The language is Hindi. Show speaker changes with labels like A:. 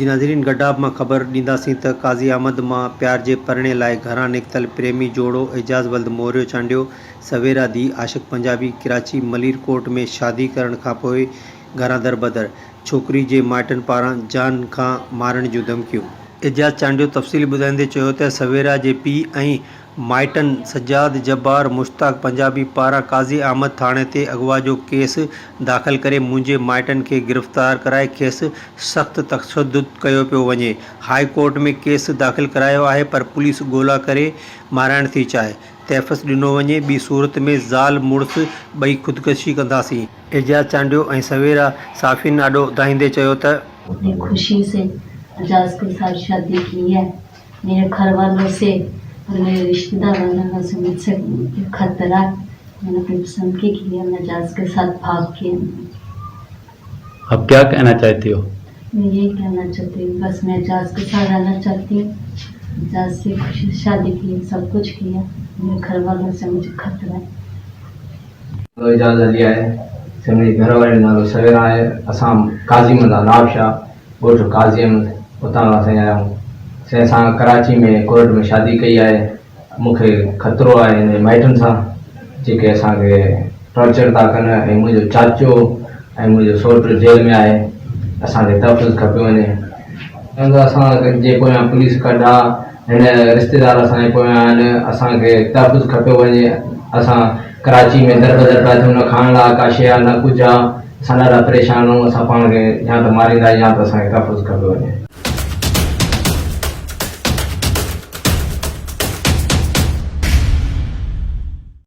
A: जी नाज़रीन, गड्डाब में खबर ॾींदासीं त काज़ी अहमद में प्यार जे परणे लाइ घरां निकितल प्रेमी जोड़ो एजाज़ वल्द मोरियो चांडियो। सवेरा दी आशिक पंजाबी कराची मलीरकोट में शादी करण खां पोइ घरां दरबदर, छोकिरी जे माइटनि पारां जान खां मारण जूं धमकियूं। एजाज़ चांडियो तफ़सील ॿुधाईंदे चयो त सवेरा जे पीउ ऐं माइटनि सज्जाद जब्बार मुश्ताक पंजाबी पारां काज़ी अहमद थाणे ते अगवा जो केस दाख़िल करे मुंहिंजे माइटनि खे गिरफ़्तार कराए खेसि सख़्त तशद्दुद कयो पियो वञे। हाई कोर्ट में केस दाख़िल करायो आहे, पर पुलिस ॻोल्हा करे माराइण थी चाहे। तहफ़्फ़ुज़ ॾिनो वञे, ॿी सूरत में ज़ाल मुड़ुस ॿई ख़ुदकुशी कंदासीं। एजाज़ चांडियो ऐं सवेरा साफ़िन ॾाढो धाईंदे चयो त
B: खुशी से एजाज़ के साथ शादी की है। मेरे घर वालों से और मेरे रिश्तेदार वालों से मुझसे खतरा, मैंने अपनी पसंद की है। मैं एजाज़ के साथ भाग के
C: अब क्या कहना चाहती हो?
B: मैं यही कहना चाहती हूँ, बस मैं एजाज़ के साथ रहना चाहती हूँ। एजाज़ से खुशी से शादी की, सब कुछ किया। मेरे घर वालों से मुझे खतरा है।
D: तो इजाज़त लिया है से मेरे घर वाले नालो सवेरा है। असां काजी मंदा नाबशाह गोठो काजी अहमद उतां असां आया हूँ से असां कराची में कोर्ट में शादी कई है। मूंखे खतरो आहे इन माइटनि सां जेके असांखे टॉर्चर था कनि ऐं मुंहिंजो चाचो ऐं मुंहिंजो सौटु जेल में आहे। असांखे तहफ़्फ़ुज़ खपे वञे। असां जे पोयां पुलिस कढा हिन रिश्तेदार असांजे पोयां आहिनि। असांखे तहफ़्फ़ुज़ खपे वञे। असां कराची में दरबदर पिया थियूं, न खाइण लाइ का शइ आहे, न कुझु आहे। असां ॾाढा परेशान आहियूं। असां पाण खे या त मारींदा या त असांखे तहफ़्फ़ुज़ खपे वञे।